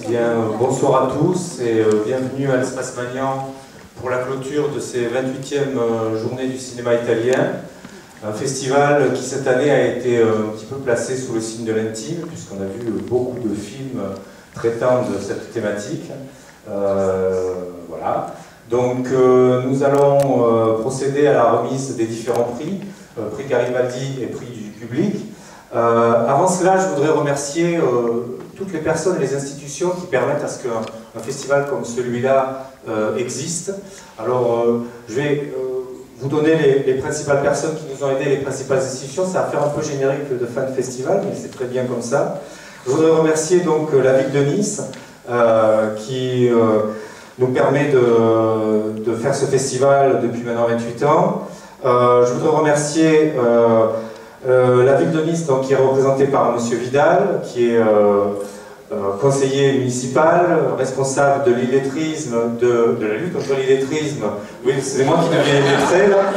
Bien, bonsoir à tous et bienvenue à l'Espace Magnan pour la clôture de ces 28e journées du cinéma italien. Un festival qui cette année a été un petit peu placé sous le signe de l'intime, puisqu'on a vu beaucoup de films traitant de cette thématique. Voilà. Donc nous allons procéder à la remise des différents prix, prix Garibaldi et prix du public. Avant cela, je voudrais remercier toutes les personnes et les institutions qui permettent à ce qu'un festival comme celui-là existe. Alors, je vais vous donner les principales personnes qui nous ont aidés, les principales institutions. Ça va faire un peu générique de fin de festival, mais c'est très bien comme ça. Je voudrais remercier donc la ville de Nice qui nous permet de faire ce festival depuis maintenant 28 ans. Je voudrais remercier la ville de Nice, donc, qui est représentée par M. Vidal, qui est conseiller municipal, responsable de l'illettrisme, de la lutte contre l'illettrisme. Oui, c'est moi qui deviens illettré, là.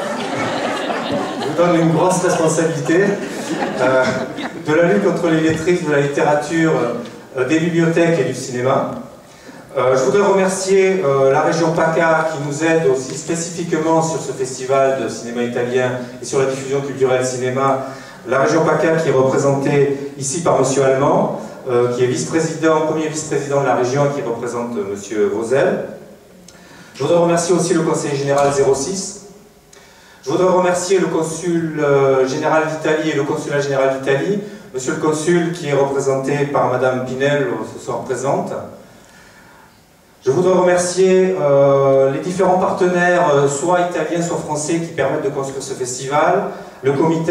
Je vous donne une grosse responsabilité. De la lutte contre l'illettrisme, de la littérature, des bibliothèques et du cinéma. Je voudrais remercier la région PACA qui nous aide aussi spécifiquement sur ce festival de cinéma italien et sur la diffusion culturelle cinéma. La région PACA qui est représentée ici par M. Allemand, qui est vice-président, premier vice-président de la région et qui représente M. Vauzel. Je voudrais remercier aussi le conseiller général 06. Je voudrais remercier le consul général d'Italie et le consulat général d'Italie. Monsieur le consul qui est représenté par Madame Pinel, ce soir présente. Je voudrais remercier les différents partenaires, soit italiens, soit français, qui permettent de construire ce festival, le Comites,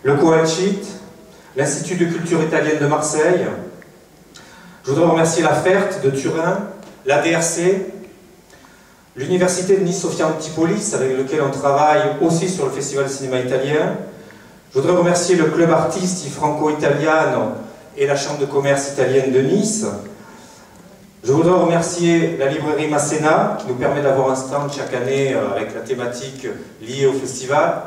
le Coalcit, l'Institut de culture italienne de Marseille. Je voudrais remercier la FERT de Turin, la DRC, l'Université de Nice-Sofia Antipolis, avec lequel on travaille aussi sur le Festival de cinéma italien. Je voudrais remercier le Club Artisti Franco-Italiano et la Chambre de commerce italienne de Nice. Je voudrais remercier la librairie Masséna, qui nous permet d'avoir un stand chaque année avec la thématique liée au festival.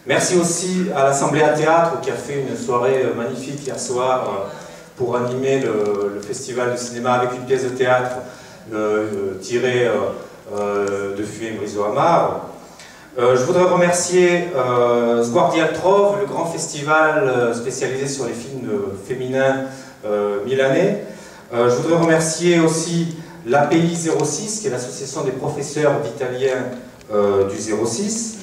Merci aussi à l'Assemblée à Théâtre, qui a fait une soirée magnifique hier soir pour animer le festival de cinéma avec une pièce de théâtre tirée de Fuem Briso Amar. Je voudrais remercier Sguardi Altrove, le grand festival spécialisé sur les films féminins milanais. Je voudrais remercier aussi l'API 06, qui est l'association des professeurs d'italien du 06.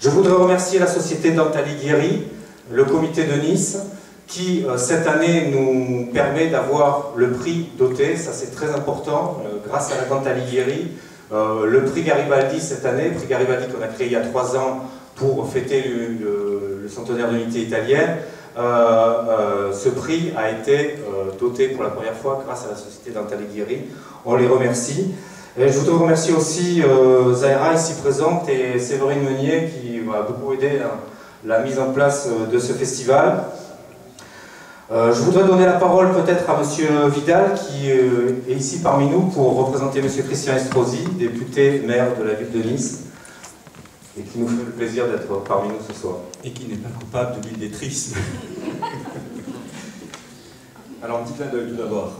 Je voudrais remercier la société Dante Alighieri, le comité de Nice, qui cette année nous permet d'avoir le prix doté, ça c'est très important, grâce à la Dante Alighieri. Le prix Garibaldi cette année, prix Garibaldi qu'on a créé il y a 3 ans pour fêter le centenaire de l'unité italienne. Ce prix a été doté pour la première fois grâce à la société Dante Alighieri. On les remercie. Et je voudrais remercier aussi Zaira ici présente et Séverine Meunier qui m'a beaucoup aidé à la mise en place de ce festival. Je voudrais donner la parole peut-être à M. Vidal qui est ici parmi nous pour représenter M. Christian Estrosi, député maire de la ville de Nice, et qui nous fait le plaisir d'être parmi nous ce soir. Et qui n'est pas coupable de l'illettrisme. Alors, un petit clin d'œil tout d'abord.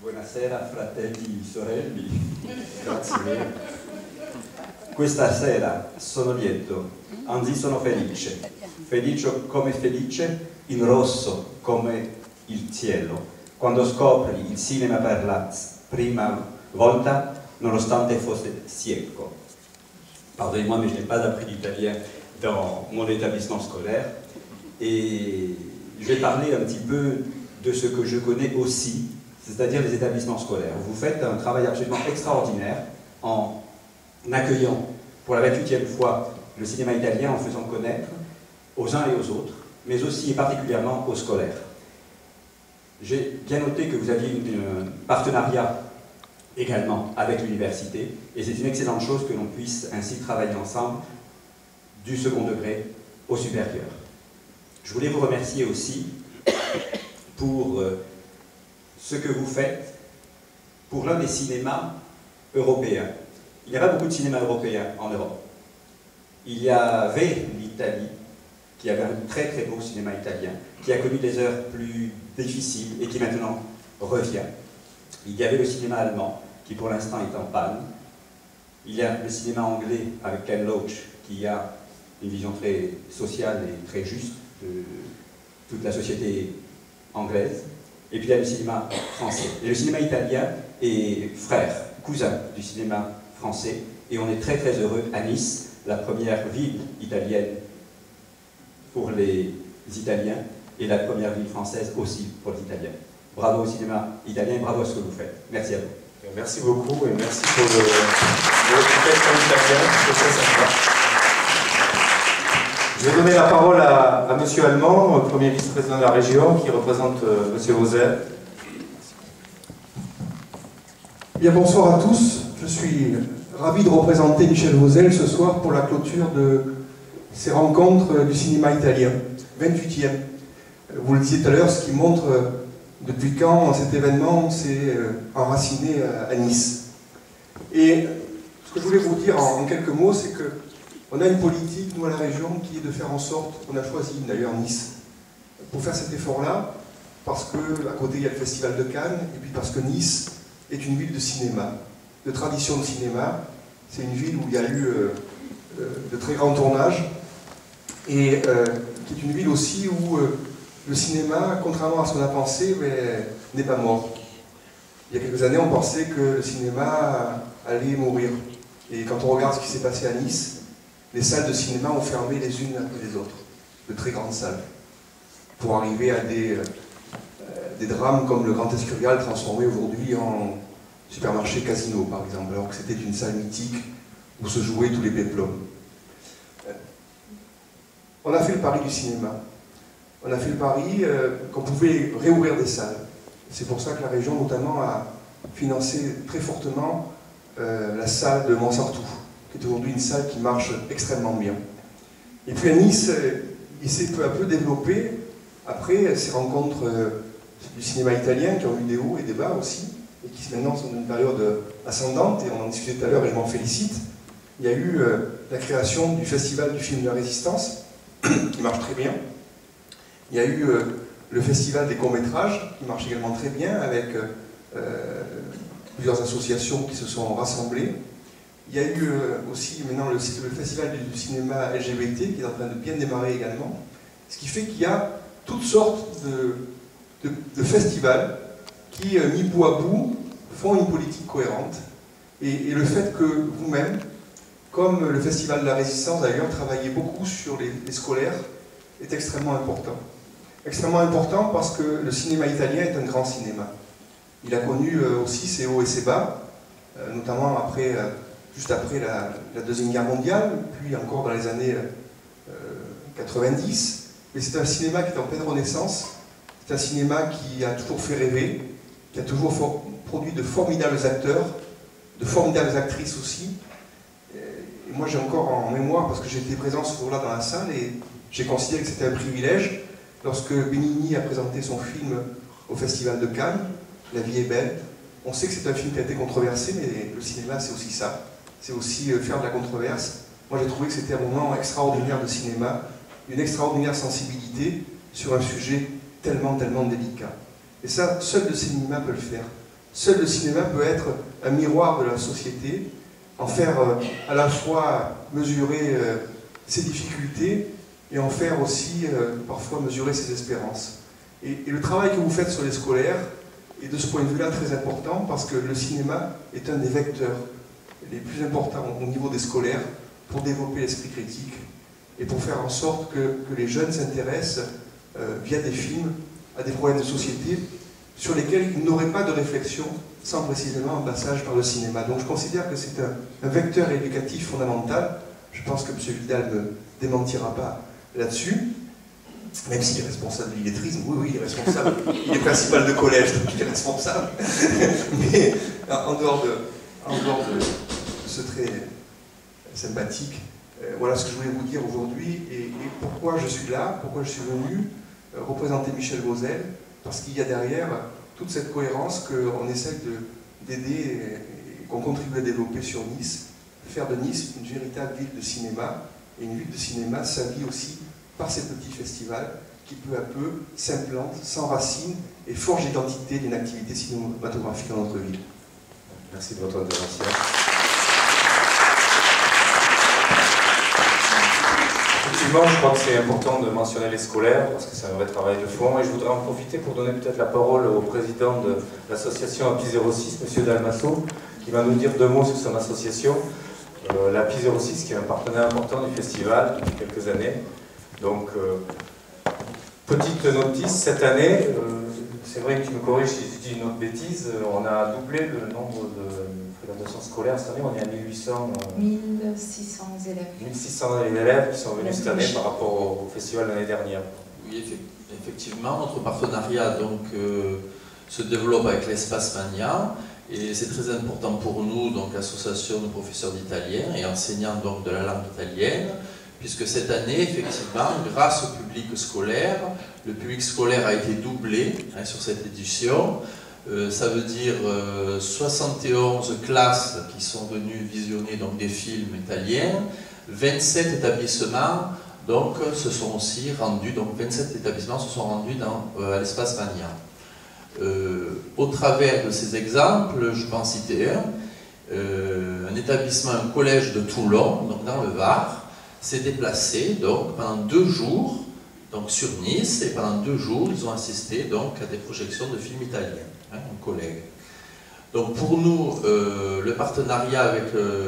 Buonasera, fratelli, sorelli. Grazie. Questa sera sono lieto, anzi sono felice. Felice come felice, in rosso come il cielo. Quando scopri il cinema per la prima volta, nonostante fosse cieco. Pardonnez-moi, mais je n'ai pas appris l'italien dans mon établissement scolaire. Et je vais parler un petit peu de ce que je connais aussi, c'est-à-dire les établissements scolaires. Vous faites un travail absolument extraordinaire en accueillant pour la 28e fois le cinéma italien, en faisant connaître aux uns et aux autres, mais aussi et particulièrement aux scolaires. J'ai bien noté que vous aviez un partenariat également avec l'université, et c'est une excellente chose que l'on puisse ainsi travailler ensemble du second degré au supérieur. Je voulais vous remercier aussi pour ce que vous faites pour l'un des cinémas européens. Il n'y a pas beaucoup de cinémas européens en Europe. Il y avait l'Italie, qui avait un très très beau cinéma italien, qui a connu des heures plus difficiles et qui maintenant revient. Il y avait le cinéma allemand, qui pour l'instant est en panne. Il y a le cinéma anglais avec Ken Loach, qui a une vision très sociale et très juste de toute la société anglaise. Et puis il y a le cinéma français. Et le cinéma italien est frère, cousin du cinéma français. Et on est très très heureux à Nice, la première ville italienne pour les Italiens et la première ville française aussi pour les Italiens. Bravo au cinéma italien et bravo à ce que vous faites. Merci à vous. Merci beaucoup et merci pour votre texte en italien, c'est très sympa. Je vais donner la parole à Monsieur Allemand, premier vice-président de la région, qui représente Monsieur Vauzel. Bien, bonsoir à tous. Je suis ravi de représenter Michel Vauzel ce soir pour la clôture de ces rencontres du cinéma italien, 28e. Vous le disiez tout à l'heure, ce qui montre depuis quand cet événement s'est enraciné à Nice. Et ce que je voulais vous dire en quelques mots, c'est qu'on a une politique, nous à la région, qui est de faire en sorte, on a choisi d'ailleurs Nice, pour faire cet effort-là, parce qu'à côté il y a le Festival de Cannes, et puis parce que Nice est une ville de cinéma, de tradition de cinéma. C'est une ville où il y a eu de très grands tournages, et qui est une ville aussi où le cinéma, contrairement à ce qu'on a pensé, n'est pas mort. Il y a quelques années, on pensait que le cinéma allait mourir. Et quand on regarde ce qui s'est passé à Nice, les salles de cinéma ont fermé les unes après les autres, de très grandes salles, pour arriver à des drames comme le Grand Escurial transformé aujourd'hui en supermarché casino, par exemple, alors que c'était une salle mythique où se jouaient tous les péplums. On a fait le pari du cinéma. On a fait le pari qu'on pouvait réouvrir des salles. C'est pour ça que la région, notamment, a financé très fortement la salle de Montsartou, qui est aujourd'hui une salle qui marche extrêmement bien. Et puis à Nice, il s'est peu à peu développé, après ces rencontres du cinéma italien, qui ont eu des hauts et des bas aussi, et qui maintenant sont dans une période ascendante, et on en discutait tout à l'heure et je m'en félicite. Il y a eu la création du Festival du film de la Résistance, qui marche très bien. Il y a eu le Festival des courts-métrages, qui marche également très bien, avec plusieurs associations qui se sont rassemblées. Il y a eu aussi maintenant le Festival du cinéma LGBT, qui est en train de bien démarrer également. Ce qui fait qu'il y a toutes sortes de festivals qui, mis bout à bout, font une politique cohérente. Et le fait que vous-même, comme le Festival de la Résistance d'ailleurs, travaillez beaucoup sur les scolaires, est extrêmement important. Extrêmement important parce que le cinéma italien est un grand cinéma. Il a connu aussi ses hauts et ses bas, notamment juste après la Deuxième Guerre mondiale, puis encore dans les années 90. Mais c'est un cinéma qui est en pleine renaissance. C'est un cinéma qui a toujours fait rêver, qui a toujours produit de formidables acteurs, de formidables actrices aussi. Et moi j'ai encore en mémoire, parce que j'étais présent ce jour-là dans la salle, et j'ai considéré que c'était un privilège, lorsque Benigni a présenté son film au Festival de Cannes, La vie est belle. On sait que c'est un film qui a été controversé, mais le cinéma c'est aussi ça. C'est aussi faire de la controverse. Moi j'ai trouvé que c'était un moment extraordinaire de cinéma, une extraordinaire sensibilité sur un sujet tellement, tellement délicat. Et ça, seul le cinéma peut le faire. Seul le cinéma peut être un miroir de la société, en faire à la fois mesurer ses difficultés et en faire aussi parfois mesurer ses espérances. Et le travail que vous faites sur les scolaires est de ce point de vue-là très important, parce que le cinéma est un des vecteurs les plus importants au niveau des scolaires pour développer l'esprit critique et pour faire en sorte que les jeunes s'intéressent via des films à des problèmes de société sur lesquels ils n'auraient pas de réflexion sans précisément un passage par le cinéma. Donc je considère que c'est un vecteur éducatif fondamental. Je pense que M. Vidal ne démentira pas là-dessus. même s'il est responsable de l'illettrisme, oui, il est responsable, il est principal de collège, donc il est responsable. Mais en dehors de ce trait sympathique, voilà ce que je voulais vous dire aujourd'hui et pourquoi je suis là, pourquoi je suis venu représenter Michel Gauzelle, parce qu'il y a derrière toute cette cohérence qu'on essaie d'aider et qu'on contribue à développer sur Nice, faire de Nice une véritable ville de cinéma, et une ville de cinéma s'habille aussi par ces petits festivals qui peu à peu s'implantent, s'enracinent et forgent l'identité d'une activité cinématographique dans notre ville. Merci de votre intervention. Effectivement, je crois que c'est important de mentionner les scolaires parce que c'est un vrai travail de fond et je voudrais en profiter pour donner peut-être la parole au président de l'association API 06, M. Dalmasso, qui va nous dire 2 mots sur son association. L'API 06 qui est un partenaire important du festival depuis quelques années. Donc, petite notice, cette année, c'est vrai que tu me corriges si je dis une autre bêtise, on a doublé le nombre de fréquentations scolaires cette année, on est à 1600 élèves. 1600 élèves qui sont venus cette année par rapport au festival de l'année dernière. Oui, effectivement, notre partenariat donc, se développe avec l'Espace Mania et c'est très important pour nous, donc association de professeurs d'italien et enseignants donc, de la langue italienne, puisque cette année, effectivement, grâce au public scolaire, le public scolaire a été doublé sur cette édition. Ça veut dire 71 classes qui sont venues visionner donc, des films italiens, 27 établissements donc, se sont aussi rendus, donc 27 établissements se sont rendus à l'Espace Mania. Au travers de ces exemples, je peux en citer un établissement, un collège de Toulon, donc dans le Var, s'est déplacé donc, pendant 2 jours donc, sur Nice et pendant 2 jours ils ont assisté donc, à des projections de films italiens, un collègue. Donc pour nous, le partenariat avec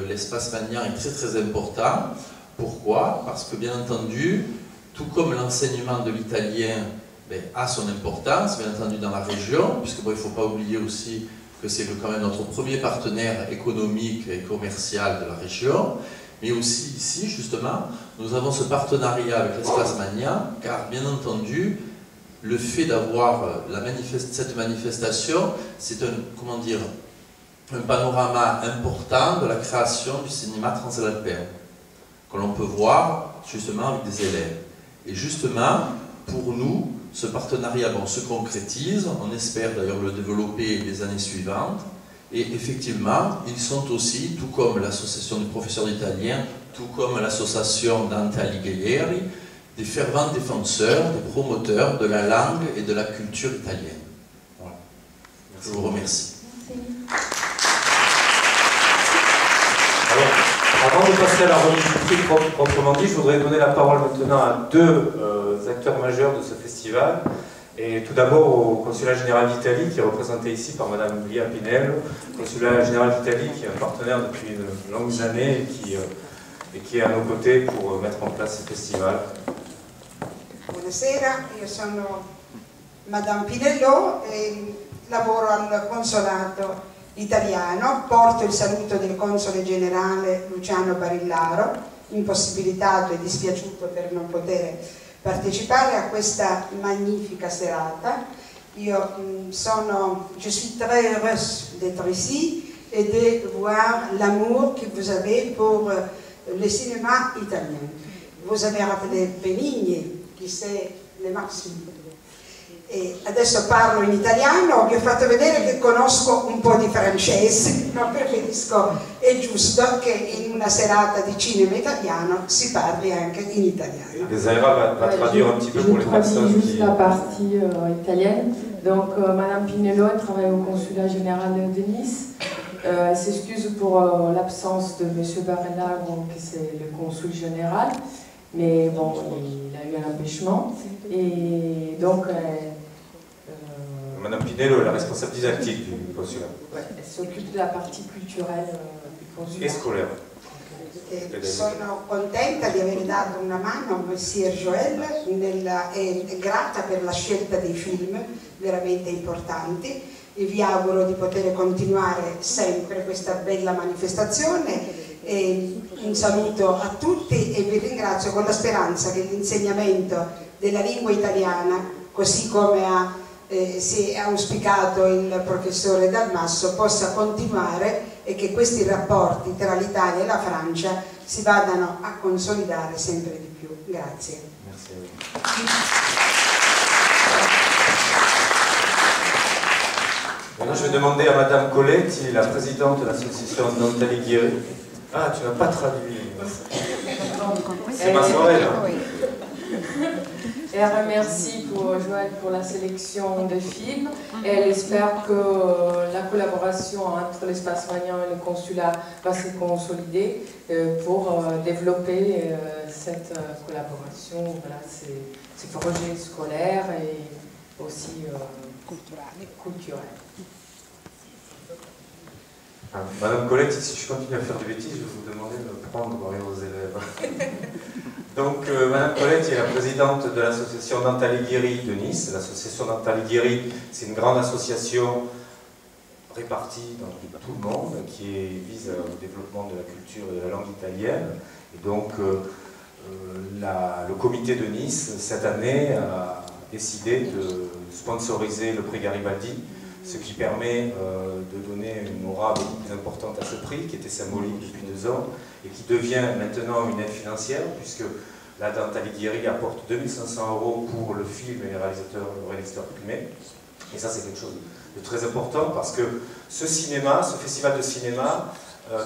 l'Espace Mania est très important. Pourquoi? Parce que bien entendu, tout comme l'enseignement de l'italien a son importance, bien entendu dans la région, puisque il ne faut pas oublier aussi que c'est quand même notre premier partenaire économique et commercial de la région, mais aussi ici, justement, nous avons ce partenariat avec l'Espace Mania, car bien entendu, le fait d'avoir cette manifestation, c'est un panorama important de la création du cinéma transalpin, que l'on peut voir justement avec des élèves. Et justement, pour nous, ce partenariat se concrétise, on espère d'ailleurs le développer les années suivantes, et effectivement, ils sont aussi, tout comme l'association des professeurs d'italien, tout comme l'association Dante Alighieri, des fervents défenseurs, des promoteurs de la langue et de la culture italienne. Voilà. Je vous remercie. Alors, avant de passer à la remise du prix proprement dit, je voudrais donner la parole maintenant à 2 acteurs majeurs de ce festival. Et tout d'abord au Consulat Général d'Italie, qui est représenté ici par Madame Lia Pinello, Consulat Général d'Italie qui est un partenaire depuis de longues années et qui est à nos côtés pour mettre en place ce festival. Buonasera, io sono Madame Pinello e lavoro al Consolato italiano, porto il saluto del Console Generale Luciano Barillaro, impossibilitato e dispiaciuto per non poter partecipare a questa magnifica serata. Je suis très heureuse d'être ici et de voir l'amour que vous avez pour le cinéma italien. Vous avez rappelé Benigni, che c'est le massime. E adesso parlo in italiano, vi ho fatto vedere che conosco un po' di francese, ma preferisco, è giusto che in una serata di cinema italiano si parli anche in italiano. Zaira va traduire un petit peu pour les personnes qui... juste la partie italienne. Donc Madame Pinello, elle travaille au consulat général de Nice. Elle s'excuse pour l'absence de Monsieur Barillaro, qui c'est le consul général, mais bon, il a eu un empêchement. Et donc Madame Pinello est la responsable didactique du consulat. Elle s'occupe de la partie culturelle du consulat. Et scolaire. Sono contenta di aver dato una mano a Monsieur Joël e grata per la scelta dei film veramente importanti e vi auguro di poter continuare sempre questa bella manifestazione. E un saluto a tutti e vi ringrazio con la speranza che l'insegnamento della lingua italiana, così come si è auspicato il professore Dalmasso, possa continuare e che questi rapporti tra l'Italia e la Francia si vadano a consolidare sempre di più. Grazie. Maintenant, je vais demander à Madame Coletti, la présidente de l'association Dante Alighieri. Ah, tu n'as pas traduit. C'est ma soirée, là. Elle remercie Joël pour la sélection des films et elle espère que la collaboration entre l'espace Magnan et le consulat va se consolider pour développer cette collaboration, voilà, ces projets scolaires et aussi culturels. Madame Coletti, si je continue à faire des bêtises, je vais vous demander de me prendre aux élèves. Donc, Madame Coletti est la présidente de l'association Dante Alighieri de Nice. L'association Dante Alighieri, c'est une grande association répartie dans tout le monde qui vise au développement de la culture et de la langue italienne. Et donc, le comité de Nice, cette année, a décidé de sponsoriser le prix Garibaldi, ce qui permet de donner une aura beaucoup plus importante à ce prix, qui était symbolique depuis 2 ans, et qui devient maintenant une aide financière, puisque la Dante Alighieri apporte 2500 € pour le film et le réalisateur primé. Et ça, c'est quelque chose de très important, parce que ce cinéma, ce festival de cinéma,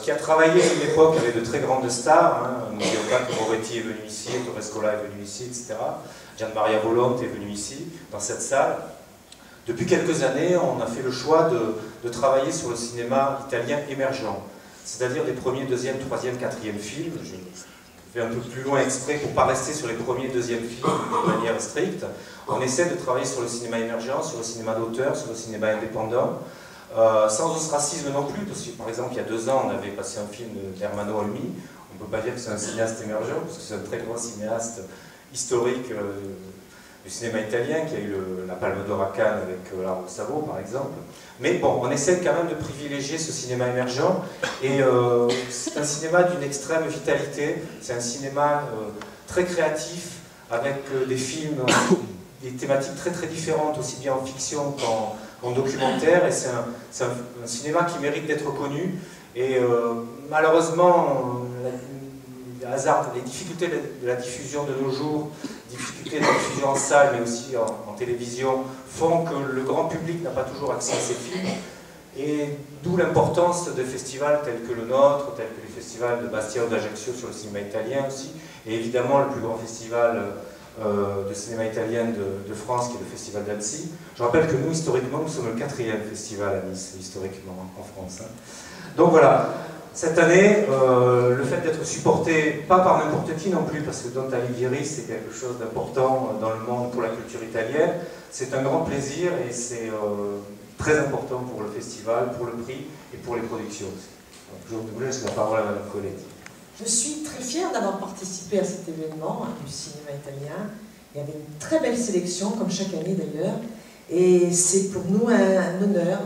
qui a travaillé à une époque avec de très grandes stars, n'oublions pas que Moretti est venu ici, Torres Scola est venu ici, etc. Gian Maria Volonte est venu ici, dans cette salle. Depuis quelques années, on a fait le choix de travailler sur le cinéma italien émergent, c'est-à-dire des premiers, deuxième, troisième, quatrième films. Je vais un peu plus loin exprès pour ne pas rester sur les premiers, deuxième films de manière stricte. On essaie de travailler sur le cinéma émergent, sur le cinéma d'auteur, sur le cinéma indépendant, sans ostracisme non plus, parce que par exemple il y a 2 ans on avait passé un film d'Ermanno Olmi. On ne peut pas dire que c'est un cinéaste émergent, parce que c'est un très grand cinéaste historique du cinéma italien, qui a eu la Palme d'Or à Cannes avec Lauro Savo par exemple. Mais bon, on essaie quand même de privilégier ce cinéma émergent, et c'est un cinéma d'une extrême vitalité, c'est un cinéma très créatif, avec des films, des thématiques très très différentes, aussi bien en fiction qu'en documentaire, et c'est un cinéma qui mérite d'être connu, et malheureusement, les difficultés de la diffusion de nos jours, difficultés de la diffusion en salle, mais aussi en télévision, font que le grand public n'a pas toujours accès à ces films. Et d'où l'importance de festivals tels que le nôtre, tels que les festivals de Bastia ou d'Ajaccio sur le cinéma italien aussi, et évidemment le plus grand festival de cinéma italien de France, qui est le Festival d'Annecy. Je rappelle que nous, historiquement, nous sommes le 4e festival à Nice, historiquement, en France. Donc voilà. Cette année, le fait d'être supporté, pas par n'importe qui non plus, parce que Dante Alighieri, c'est quelque chose d'important dans le monde pour la culture italienne, c'est un grand plaisir et c'est très important pour le festival, pour le prix et pour les productions aussi. Donc, je vous laisse la parole à Mme Coletti. Je suis très fière d'avoir participé à cet événement du cinéma italien. Il y avait une très belle sélection, comme chaque année d'ailleurs. Et c'est pour nous un honneur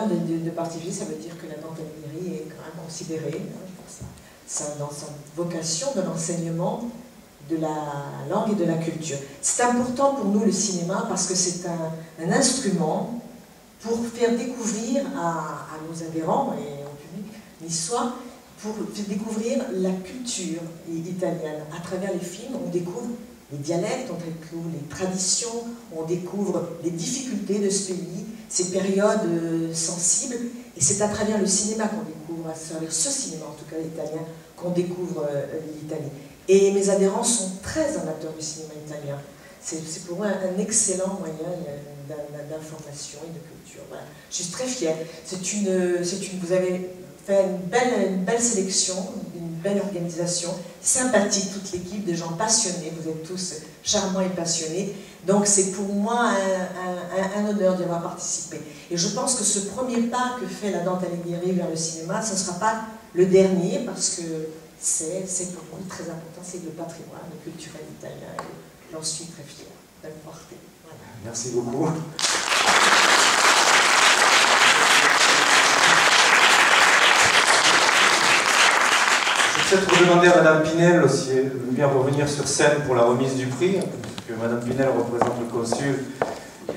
de participer. Ça veut dire que la Dante Alighieri est quand même considérée dans sa vocation de l'enseignement de la langue et de la culture. C'est important pour nous le cinéma parce que c'est un instrument pour faire découvrir à nos adhérents et au public niçois, pour faire découvrir la culture italienne. À travers les films, on découvre les dialectes, on découvre les traditions, on découvre les difficultés de ce pays, ces périodes sensibles, et c'est à travers le cinéma qu'on découvre, à travers ce cinéma en tout cas italien, qu'on découvre l'Italie. Et mes adhérents sont très amateurs du cinéma italien. C'est pour moi un excellent moyen d'information et de culture. Voilà. Je suis très fière. Vous avez fait une belle sélection, une belle organisation, sympathique, toute l'équipe, de gens passionnés, vous êtes tous charmants et passionnés. Donc c'est pour moi un honneur d'y avoir participé. Et je pense que ce premier pas que fait la Dante Alighieri vers le cinéma, ce ne sera pas le dernier, parce que c'est pour moi très important, c'est le patrimoine culturel italien. Et j'en suis très fière de le porter. Voilà. Merci beaucoup. Je vais peut-être vous demander à Madame Pinel si elle veut bien revenir sur scène pour la remise du prix, puisque puisque Madame Pinel représente le consul,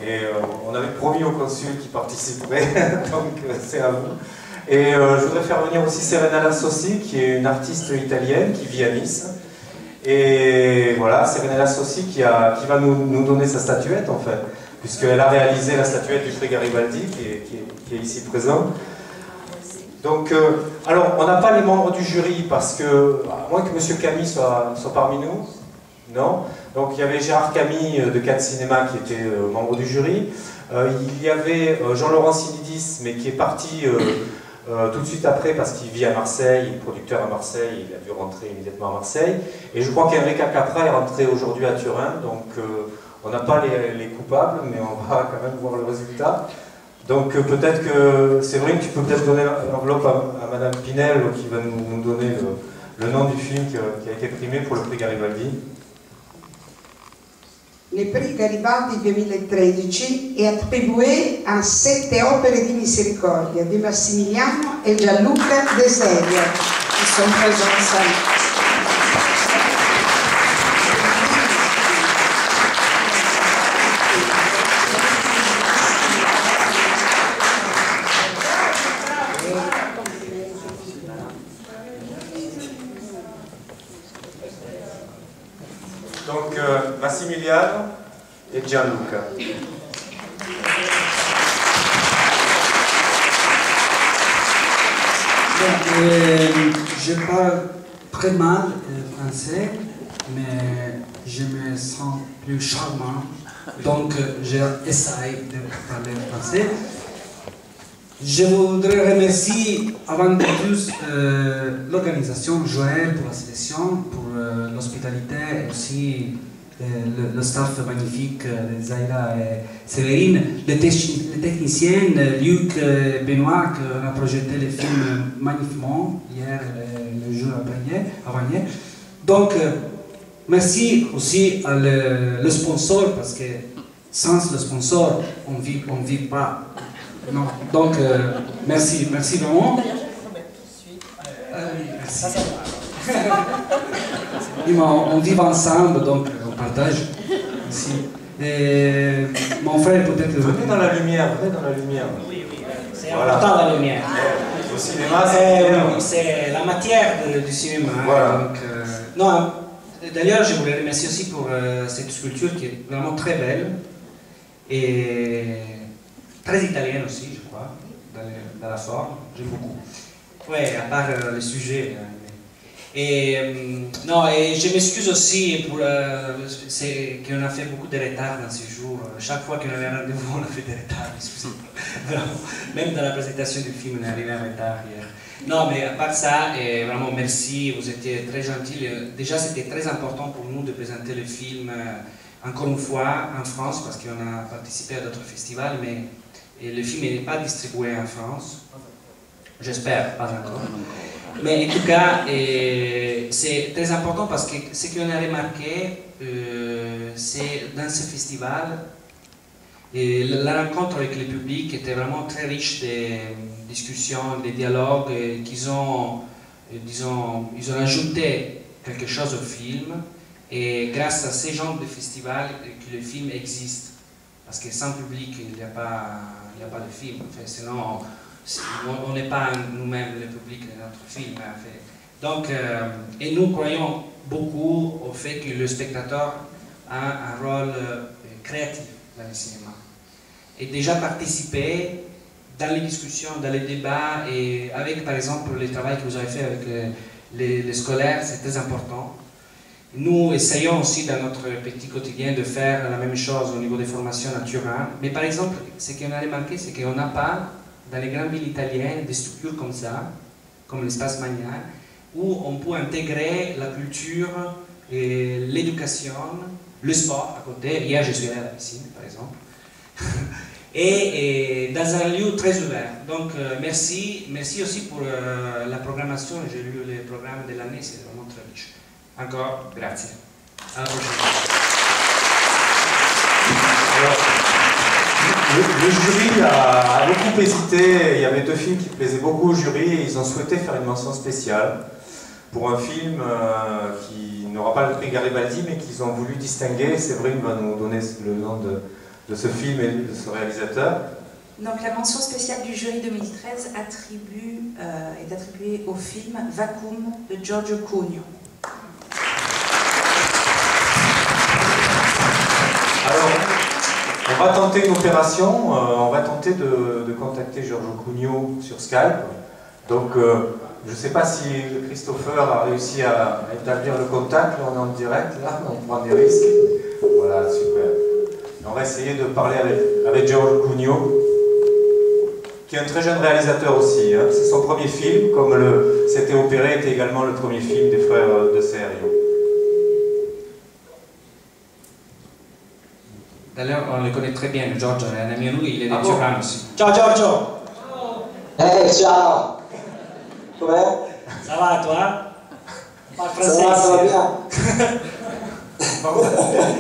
et on avait promis au consul qui participerait, donc c'est à vous. Et je voudrais faire venir aussi Serena Lassossi, qui est une artiste italienne qui vit à Nice. Et voilà, Serena Lassossi qui va nous donner sa statuette, en fait, puisqu'elle a réalisé la statuette du prix Garibaldi, qui est ici présent. Donc, alors, on n'a pas les membres du jury, parce que, à moins que M. Camille soit parmi nous, non. Donc, il y avait Gérard Camille de 4 Cinéma qui était membre du jury. Il y avait Jean-Laurent Sinidis, mais qui est parti tout de suite après parce qu'il vit à Marseille, il est producteur à Marseille, il a dû rentrer immédiatement à Marseille. Et je crois qu'Enrica Capra est rentré aujourd'hui à Turin, donc on n'a pas les coupables, mais on va quand même voir le résultat. Donc peut-être que, Séverine, tu peux peut-être donner l'enveloppe à Madame Pinel qui va nous donner le nom du film qui a été primé pour le prix Garibaldi. Il prix Garibaldi 2013 è attribuito a 7 opere di misericordia di Massimiliano e Gianluca Deseria, che sono presenti. Donc Massimiliano et Gianluca. Je parle très mal français, mais je me sens plus charmant, donc j'essaie de parler français. Je voudrais remercier avant tout l'organisation Joël pour la sélection, pour l'hospitalité et aussi le staff magnifique de Zaira et Séverine, les techniciens Luc et Benoît qui ont projeté le film magnifiquement hier et le jour avant-hier. Donc merci aussi à le sponsor parce que sans le sponsor on vit pas. Non. Donc, merci vraiment. D'ailleurs, je vais tout de suite. Merci. On vit ensemble, donc on partage. Merci. Et mon frère peut-être... Venez dans la lumière, venez dans la lumière. Oui, c'est important la lumière. Au cinéma, c'est la matière du cinéma. Voilà. Donc, non, d'ailleurs, je voulais remercier aussi pour cette sculpture qui est vraiment très belle. Et... très italienne aussi, je crois, dans la forme, j'aime beaucoup. Oui, à part le sujet. Et je m'excuse aussi pour qu'on a fait beaucoup de retard dans ces jours. Chaque fois qu'on avait un rendez-vous, on a fait des retards, excusez-moi. Même dans la présentation du film, on est arrivé en retard hier. Non, mais à part ça, vraiment merci, vous étiez très gentils. Déjà, c'était très important pour nous de présenter le film, encore une fois, en France, parce qu'on a participé à d'autres festivals, mais le film n'est pas distribué en France. J'espère, pas encore. Mais en tout cas, c'est très important parce que ce qu'on a remarqué, c'est dans ce festival, la rencontre avec le public était vraiment très riche de discussions, de dialogues, qu'ils ont, disons, ils ont ajouté quelque chose au film. Et grâce à ces genres de festivals, que le film existe. Parce que sans public, il n'y a pas de film. En fait, sinon, on n'est pas nous-mêmes le public de notre film. En fait. Donc, et nous croyons beaucoup au fait que le spectateur a un rôle créatif dans le cinéma. Et déjà participer dans les discussions, dans les débats, et avec par exemple le travail que vous avez fait avec les scolaires, c'est très important. Nous essayons aussi dans notre petit quotidien de faire la même chose au niveau des formations naturelles. Mais par exemple, ce qu'on a remarqué, c'est qu'on n'a pas, dans les grandes villes italiennes, des structures comme ça, comme l'espace Magna, où on peut intégrer la culture, l'éducation, le sport à côté. Hier, je suis allé à la piscine, par exemple. et dans un lieu très ouvert. Donc, merci aussi pour la programmation. J'ai lu les programmes de l'année, c'est vraiment très riche. Encore, grazie. À la prochaine. Le jury a beaucoup hésité. Il y avait 2 films qui plaisaient beaucoup au jury et ils ont souhaité faire une mention spéciale pour un film qui n'aura pas le prix Garibaldi, mais qu'ils ont voulu distinguer. Séverine va nous donner le nom de ce film et de ce réalisateur. Donc la mention spéciale du jury 2013 est attribuée au film Vacuum de Giorgio Cugno. Alors, on va tenter une opération, on va tenter de contacter Giorgio Cugno sur Skype. Donc, je ne sais pas si Christopher a réussi à établir le contact, là on est en direct, là on prend des risques. Voilà, super. Et on va essayer de parler avec Giorgio Cugno, qui est un très jeune réalisateur aussi. Hein. C'est son premier film, comme C'était opéré était également le premier film des frères de Serio. D'ailleurs, on le connaît très bien, Giorgio, è un ami a lui, il est de Ah bon? Giovanni. Ciao Giorgio! Ciao! Com'è? Ça va, toi? Parle Ça va français. bien.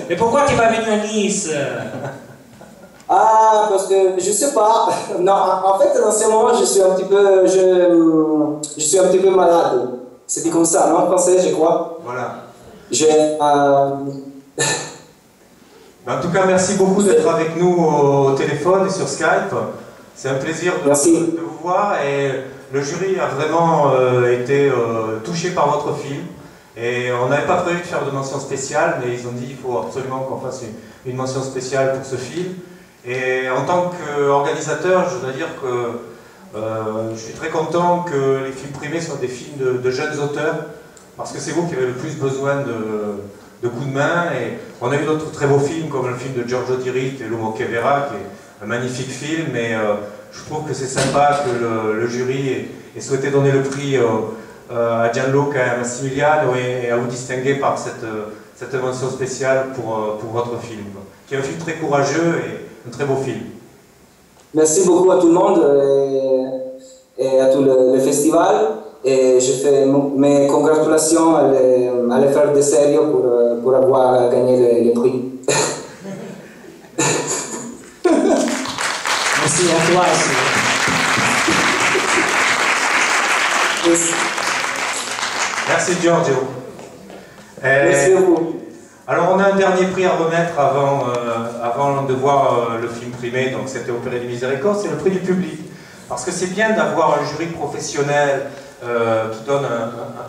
Mais pourquoi tu vas venir à Nice? Ah, parce que je sais pas. Non, en fait, dans ce moment, je suis un petit peu, je suis un petit peu malade. C'est dit comme ça, non, en français, je crois. Voilà. En tout cas, merci beaucoup d'être avec nous au téléphone et sur Skype. C'est un plaisir de vous voir et le jury a vraiment été touché par votre film. Et on n'avait pas prévu de faire de mention spéciale, mais ils ont dit qu'il faut absolument qu'on fasse une mention spéciale pour ce film. Et en tant qu'organisateur, je dois dire que je suis très content que les films primés soient des films de jeunes auteurs, parce que c'est vous qui avez le plus besoin de coups de main. Et on a eu d'autres très beaux films, comme le film de Giorgio Diritti et L'Uomo che verrà, qui est un magnifique film. Et je trouve que c'est sympa que le jury ait souhaité donner le prix à Gianluca et à Massimiliano et à vous distinguer par cette mention spéciale pour votre film, qui est un film très courageux et un très beau film. Merci beaucoup à tout le monde et à tout le festival. Et je fais mes congratulations à les frères de Serio pour avoir gagné le prix. Merci à toi aussi. Merci Giorgio. Merci à vous. Alors on a un dernier prix à remettre avant de voir le film primé, donc C'était opéré di Miséricorde, c'est le prix du public. Parce que c'est bien d'avoir un jury professionnel qui donne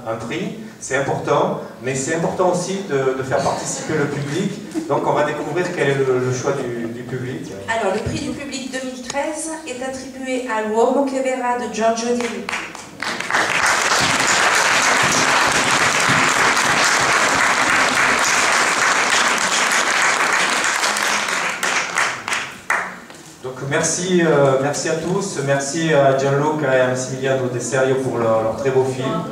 un prix, c'est important, mais c'est important aussi de faire participer le public. Donc on va découvrir quel est le choix du public. Alors le prix du public 2013 est attribué à L'Uomo che verrà de Giorgio Diritti. Merci, merci à tous, merci à Gianluca et à Massimiliano De Serio pour leur très beau film.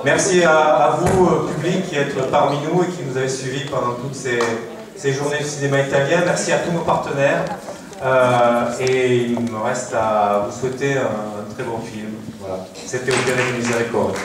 Merci à vous, public, qui êtes parmi nous et qui nous avez suivis pendant toutes ces journées du cinéma italien. Merci à tous nos partenaires. Et il me reste à vous souhaiter un très bon film. Voilà. C'était Opéré di Miséricorde.